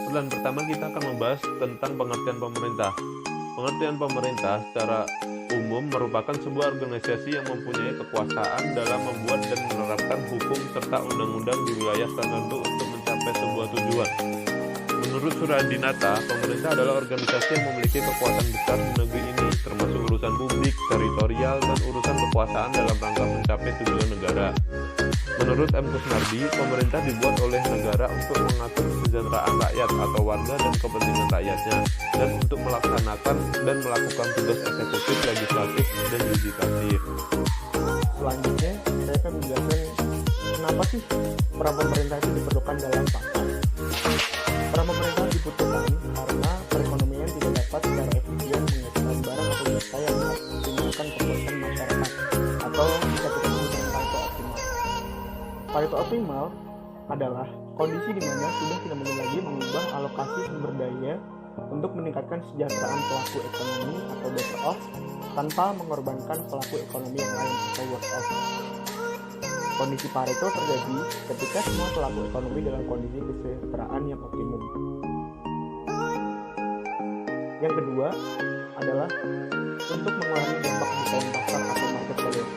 Pertanyaan pertama kita akan membahas tentang pengertian pemerintah. Pengertian pemerintah secara umum merupakan sebuah organisasi yang mempunyai kekuasaan dalam membuat dan menerapkan hukum serta undang-undang di wilayah tertentu untuk mencapai sebuah tujuan. Menurut Suradinata, pemerintah adalah organisasi yang memiliki kekuatan besar di negeri ini, termasuk urusan publik, teritorial, dan urusan kekuasaan dalam rangka mencapai tujuan negara. Menurut M. Kusnardi, pemerintah dibuat oleh negara untuk mengatur kesejahteraan rakyat atau warga dan kepentingan rakyatnya, dan untuk melaksanakan dan melakukan tugas eksekutif, legislatif, dan yudikatif. Selanjutnya, saya akan menjelaskan kenapa sih peran pemerintah itu diperlukan dalam pasar. Peran pemerintah dibutuhkan karena perekonomian tidak dapat secara efisien menghasilkan barang atau jasa yang mengoptimalkan kepuasan masyarakat atau bisa kita sebut dengan Pareto optimal. Pareto optimal adalah kondisi di mana sudah tidak mungkin lagi mengubah alokasi sumber daya untuk meningkatkan kesejahteraan pelaku ekonomi atau better off tanpa mengorbankan pelaku ekonomi yang lain atau worse off. Kondisi Pareto terjadi ketika semua pelaku ekonomi dalam kondisi kesejahteraan yang optimum. Yang kedua adalah untuk mengurangi dampak kegagalan pasar atau market failure.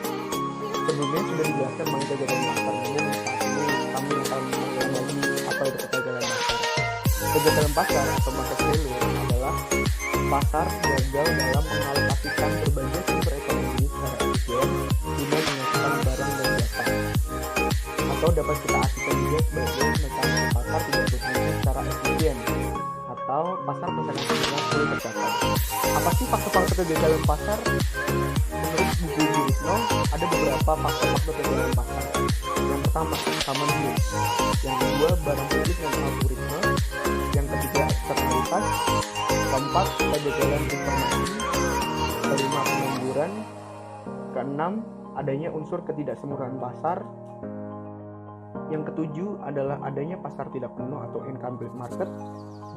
Sebelumnya sudah dijelaskan mengenai kegagalan pasar, namun saat ini kami akan mengulang lagi apa itu kegagalan pasar. Kegagalan pasar atau market failure adalah pasar gagal dalam mengalokasikan berbagai sumber ekonomi secara efisien guna menghasilkan barang dan jasa, atau dapat kita artikan juga sebagai mekanisme pasar tidak berfungsi secara efisien atau pasar kesenangan sulit tercapai. Apa sih faktor-faktor kegagalan pasar? Menurut buku Guritno, ada beberapa faktor-faktor kegagalan pasar. Yang pertama, common use. Yang kedua, barang publik yang algoritma. Yang ketiga, eksternalitas. Keempat, kegagalan informasi. Kelima, pengangguran. Keenam, adanya unsur ketidaksempurnaan pasar. Yang ketujuh adalah adanya pasar tidak penuh atau incomplete market.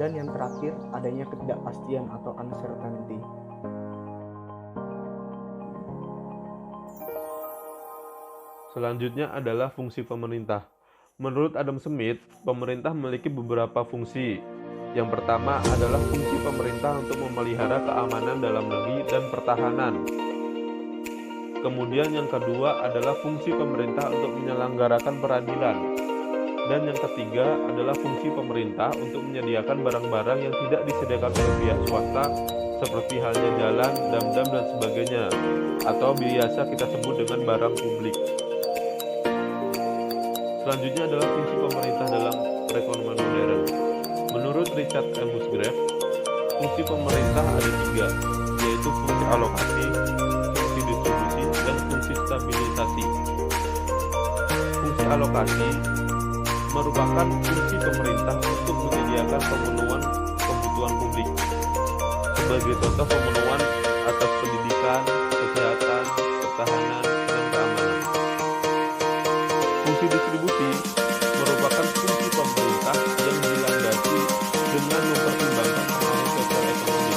Dan yang terakhir, adanya ketidakpastian atau uncertainty. Selanjutnya adalah fungsi pemerintah. Menurut Adam Smith, pemerintah memiliki beberapa fungsi. Yang pertama adalah fungsi pemerintah untuk memelihara keamanan dalam negeri dan pertahanan. Kemudian yang kedua adalah fungsi pemerintah untuk menyelenggarakan peradilan. Dan yang ketiga adalah fungsi pemerintah untuk menyediakan barang-barang yang tidak disediakan oleh pihak swasta, seperti halnya jalan, dam-dam, dan sebagainya, atau biasa kita sebut dengan barang publik. Selanjutnya adalah fungsi pemerintah dalam perekonomian modern. Menurut Richard M. Musgrave, fungsi pemerintah ada tiga, yaitu fungsi alokasi, fungsi distribusi, dan fungsi stabilisasi. Fungsi alokasi merupakan fungsi pemerintah untuk menyediakan pemenuhan kebutuhan publik. Sebagai contoh, pemenuhan atas pendidikan, kesehatan, pertahanan, dan keamanan. Fungsi distribusi merupakan fungsi pemerintah yang dilandasi dengan mempertimbangkan pengaruh sosial ekonomi.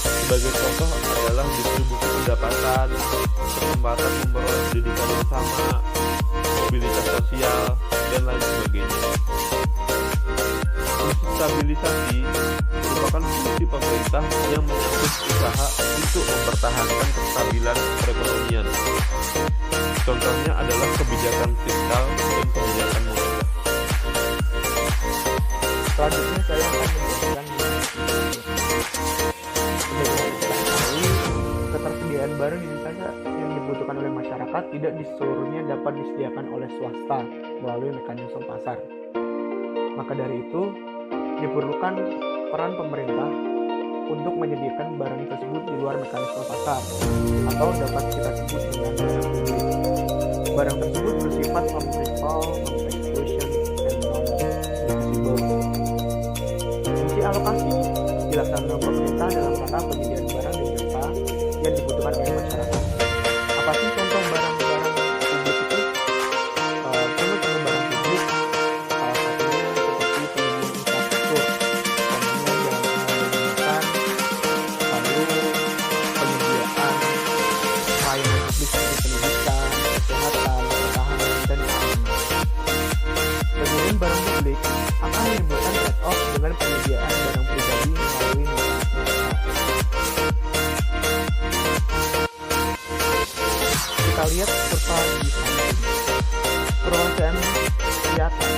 Sebagai contoh adalah distribusi pendapatan, kesempatan memperoleh pendidikan yang sama, mobilitas sosial, dan lain sebagainya. Fungsi stabilisasi merupakan fungsi pemerintah yang menyangkut usaha untuk mempertahankan kestabilan perekonomian. Contohnya adalah kebijakan fiskal dan kebijakan moneter. Selanjutnya saya akan menjelaskan ketersediaan barang di Indonesia yang dibutuhkan oleh masyarakat tidak di seluruhnya dapat disediakan oleh swasta melalui mekanisme pasar. Maka dari itu diperlukan peran pemerintah untuk menyediakan barang tersebut di luar mekanisme pasar atau dapat kita sebut dengan barang publik. Barang tersebut bersifat non-prival, non-exclusion, dan non-divisible. Fungsi alokasi dilaksanakan pemerintah dalam rangka penyediaan barang dan jasa yang dibutuhkan oleh masyarakat. Apa sih contoh barang-barang publik itu? Contoh barang publik salah satunya seperti pengembangan infrastruktur, contohnya jalan pembangunan, lalu penyediaan layanan publik seperti pendidikan, kesehatan, pertahanan, dan keamanan. Penyediaan barang publik akan menimbulkan dengan penyediaan barang pribadi melalui mekanisme pasar. Kita lihat kurva di samping. Kurva CM di atas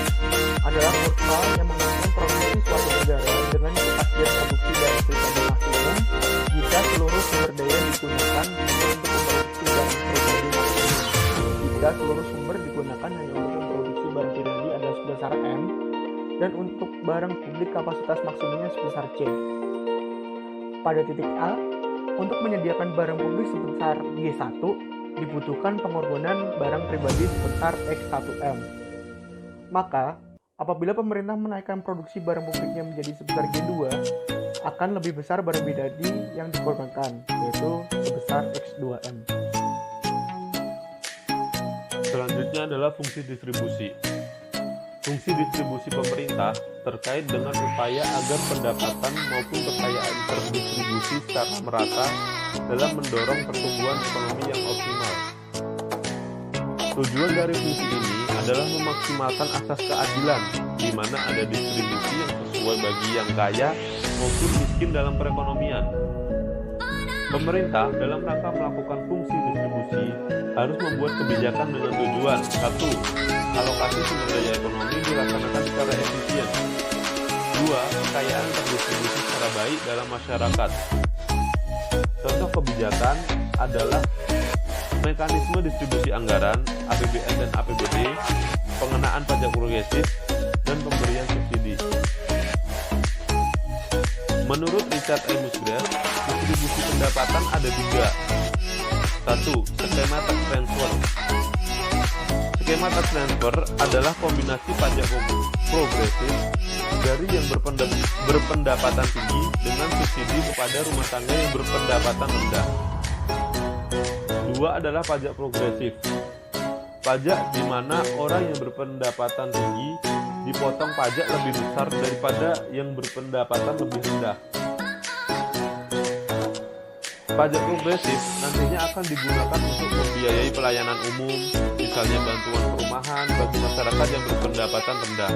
adalah kurva yang menunjukkan produksi suatu negara dengan kepastian produksi barang pribadi maksimum jika seluruh sumber daya digunakan hanya untuk memproduksi barang pribadi maksimum. Jika seluruh sumber digunakan hanya untuk memproduksi barang pribadi adalah sebesar M, dan untuk barang publik kapasitas maksimumnya sebesar C. Pada titik A, untuk menyediakan barang publik sebesar G1, dibutuhkan pengorbanan barang pribadi sebesar X1M. Maka, apabila pemerintah menaikkan produksi barang publiknya menjadi sebesar G2, akan lebih besar barang pribadi yang dikorbankan, yaitu sebesar X2M. Selanjutnya adalah fungsi distribusi. Fungsi distribusi pemerintah terkait dengan upaya agar pendapatan maupun kekayaan terdistribusi secara merata dalam mendorong pertumbuhan ekonomi yang optimal. Tujuan dari fungsi ini adalah memaksimalkan asas keadilan, di mana ada distribusi yang sesuai bagi yang kaya maupun miskin dalam perekonomian. Pemerintah dalam rangka melakukan fungsi distribusi harus membuat kebijakan dengan tujuan: 1. Alokasi sumber daya ekonomi dilaksanakan secara efisien. 2. Kekayaan terdistribusi secara baik dalam masyarakat. Contoh kebijakan adalah mekanisme distribusi anggaran, APBN dan APBD, pengenaan pajak progresif, dan pemberian subsidi. Menurut Richard E. Musgrave, distribusi pendapatan ada 3. 1. Skema tax transfer. Skema tax transfer adalah kombinasi pajak progresif dari yang berpendapatan tinggi dengan subsidi kepada rumah tangga yang berpendapatan rendah. 2 adalah pajak progresif. Pajak di mana orang yang berpendapatan tinggi dipotong pajak lebih besar daripada yang berpendapatan lebih rendah. Pajak progresif nantinya akan digunakan untuk membiayai pelayanan umum, misalnya bantuan perumahan bagi masyarakat yang berpendapatan rendah.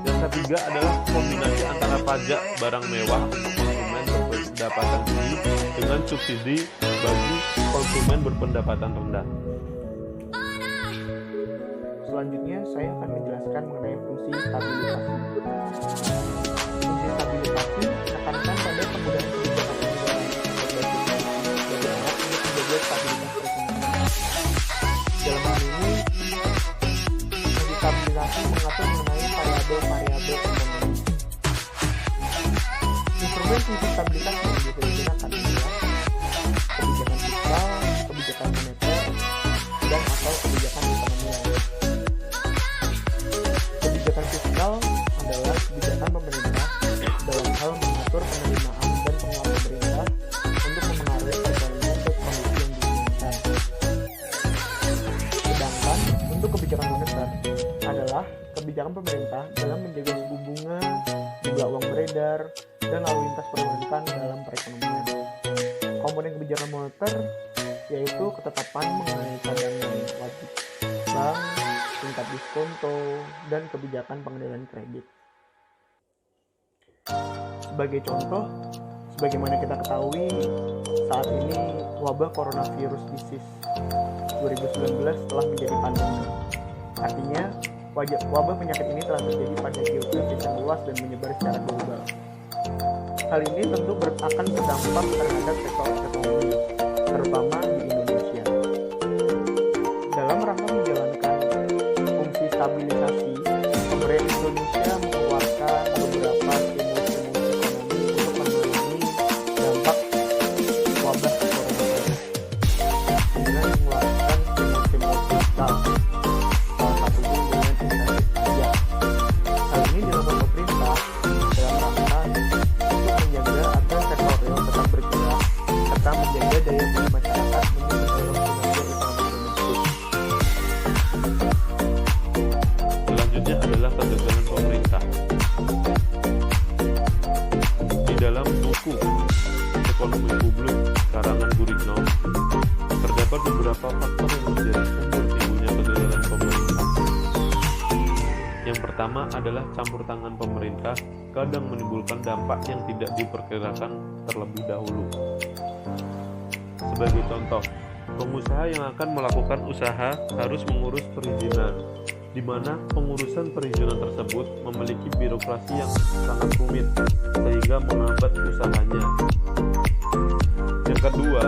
Yang ketiga adalah kombinasi antara pajak barang mewah untuk konsumen berpendapatan tinggi dengan subsidi bagi konsumen berpendapatan rendah. Selanjutnya, saya akan menjelaskan mengenai fungsi stabilisasi. Fungsi stabilisasi menekankan pada penggunaan kebijakan anggaran sebagai alat untuk menjaga stabilitas perekonomian. Dalam hal ini, fungsi stabilisasi mengatur mengenai variabel-variabel ekonomi. Instrumen fungsi stabilitas yang bisa digunakan adalah kebijakan fiskal, kebijakan moneter, dan atau kebijakan ekonomi lain. Kebijakan fiskal adalah kebijakan pemerintah dalam hal mengatur penerimaan dan pengeluaran pemerintah untuk memengaruhi perekonomian ke kondisi yang diinginkan. Sedangkan untuk kebijakan moneter adalah kebijakan pemerintah dalam menjaga suku bunga, juga uang beredar, dan lalu lintas perbankan dalam perekonomian. Komponen kebijakan moneter yaitu ketetapan mengenai cadangan wajib bank, tingkat diskonto, dan kebijakan pengendalian kredit. Sebagai contoh, sebagaimana kita ketahui, saat ini wabah coronavirus disease 2019 telah menjadi pandemi. Artinya, wabah penyakit ini telah terjadi pada geografis yang luas dan menyebar secara global. Hal ini tentu akan berdampak terhadap sektor ekonomi, terutama di Indonesia. Dalam rangka menjalankan fungsi stabilisasi, pemerintah Indonesia mengeluarkan beberapa stimulus ekonomi untuk menangani dampak wabah coronavirus dengan mengeluarkan stimulus fiskal, salah satunya dengan insentif pajak. Hal ini dilakukan pemerintah dalam rangka untuk menjaga agar sektor real tetap bergerak serta menjaga daya beli masyarakat meningkat dalam kinerja ekonomi domestik. Selanjutnya adalah kegagalan pemerintah. Di dalam buku Ekonomi Publik karangan Guritno terdapat beberapa faktor yang menjadi sumber timbulnya kegagalan pemerintah. Yang pertama adalah campur tangan pemerintah kadang menimbulkan dampak yang tidak diperkirakan terlebih dahulu. Sebagai contoh, pengusaha yang akan melakukan usaha harus mengurus perizinan, di mana pengurusan perizinan tersebut memiliki birokrasi yang sangat rumit sehingga menghambat usahanya. Yang kedua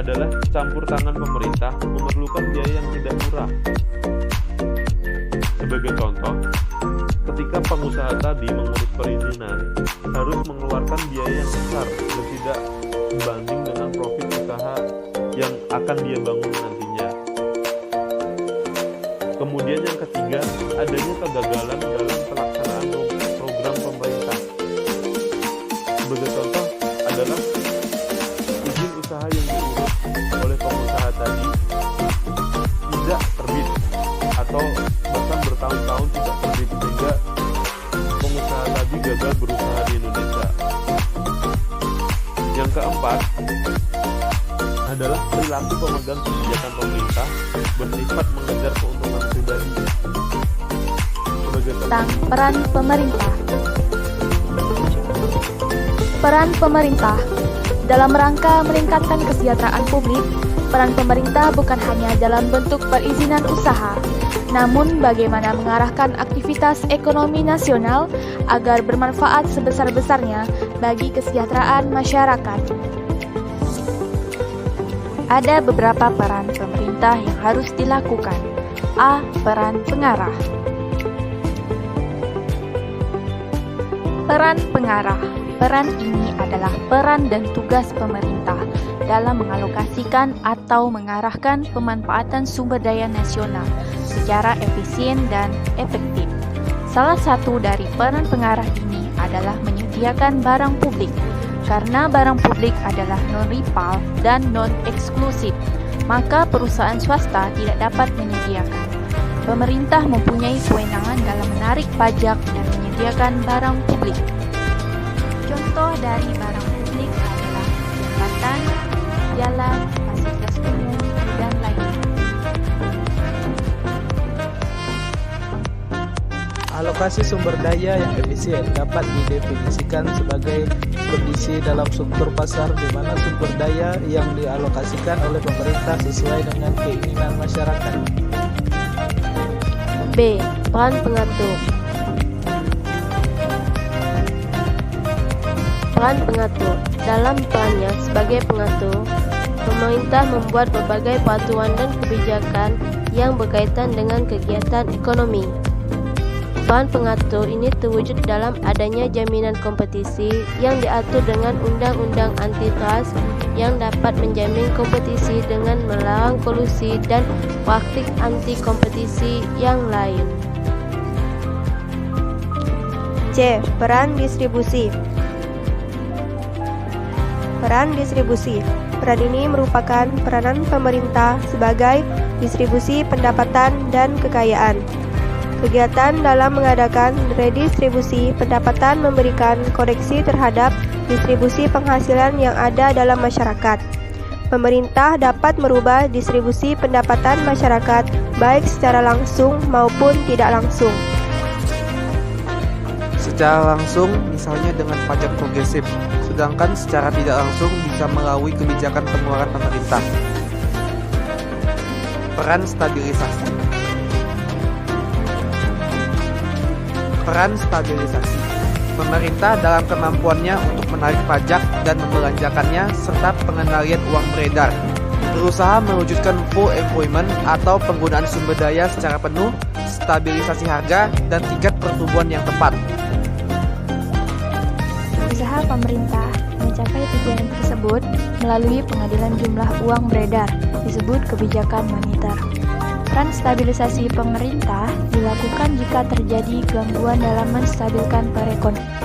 adalah campur tangan pemerintah memerlukan biaya yang tidak murah. Sebagai contoh, ketika pengusaha tadi mengurus perizinan harus mengeluarkan biaya yang besar dan tidak sebanding dengan profit usaha yang akan dia bangun nantinya. Kemudian yang ketiga, adanya kegagalan dalam pelaksanaan program pemerintah. Sebagai contoh adalah izin usaha yang diurus oleh pengusaha tadi tidak terbit atau bahkan bertahun-tahun tidak terbit sehingga pengusaha tadi gagal berusaha di Indonesia. Yang keempat adalah perilaku pemegang kebijakan pemerintah bersifat mengejar keuntungan pribadi. Tentang peran pemerintah. Peran pemerintah dalam rangka meningkatkan kesejahteraan publik. Peran pemerintah bukan hanya dalam bentuk perizinan usaha, namun bagaimana mengarahkan aktivitas ekonomi nasional agar bermanfaat sebesar-besarnya bagi kesejahteraan masyarakat. Ada beberapa peran pemerintah yang harus dilakukan. A. Peran pengarah. Peran pengarah. Peran ini adalah peran dan tugas pemerintah dalam mengalokasikan atau mengarahkan pemanfaatan sumber daya nasional secara efisien dan efektif. Salah satu dari peran pengarah ini adalah menyediakan barang publik. Karena barang publik adalah non-rival dan non-eksklusif, maka perusahaan swasta tidak dapat menyediakan. Pemerintah mempunyai kewenangan dalam menarik pajak dan menyediakan barang publik. Contoh dari barang publik adalah jembatan, jalan, fasilitas umum, dan lainnya. Alokasi sumber daya yang efisien dapat didefinisikan sebagai kondisi dalam struktur pasar di mana sumber daya yang dialokasikan oleh pemerintah sesuai dengan keinginan masyarakat. B. Peran pengatur. Peran pengatur. Dalam perannya sebagai pengatur, pemerintah membuat berbagai peraturan dan kebijakan yang berkaitan dengan kegiatan ekonomi. Peran pengatur ini terwujud dalam adanya jaminan kompetisi yang diatur dengan Undang-Undang Antitrust yang dapat menjamin kompetisi dengan melarang kolusi dan praktik anti kompetisi yang lain. C. Peran distribusi. Peran distribusi. Peran ini merupakan peranan pemerintah sebagai distribusi pendapatan dan kekayaan. Kegiatan dalam mengadakan redistribusi pendapatan memberikan koreksi terhadap distribusi penghasilan yang ada dalam masyarakat. Pemerintah dapat merubah distribusi pendapatan masyarakat baik secara langsung maupun tidak langsung. Secara langsung misalnya dengan pajak progresif, sedangkan secara tidak langsung bisa melalui kebijakan pengeluaran pemerintah. Peran stabilisasi. Peran stabilisasi. Pemerintah dalam kemampuannya untuk menarik pajak dan membelanjakannya serta pengendalian uang beredar berusaha mewujudkan full employment atau penggunaan sumber daya secara penuh, stabilisasi harga, dan tingkat pertumbuhan yang tepat. Usaha pemerintah mencapai tujuan tersebut melalui pengadilan jumlah uang beredar, disebut kebijakan moneter. Peran stabilisasi pemerintah dilakukan jika terjadi gangguan dalam menstabilkan perekonomian.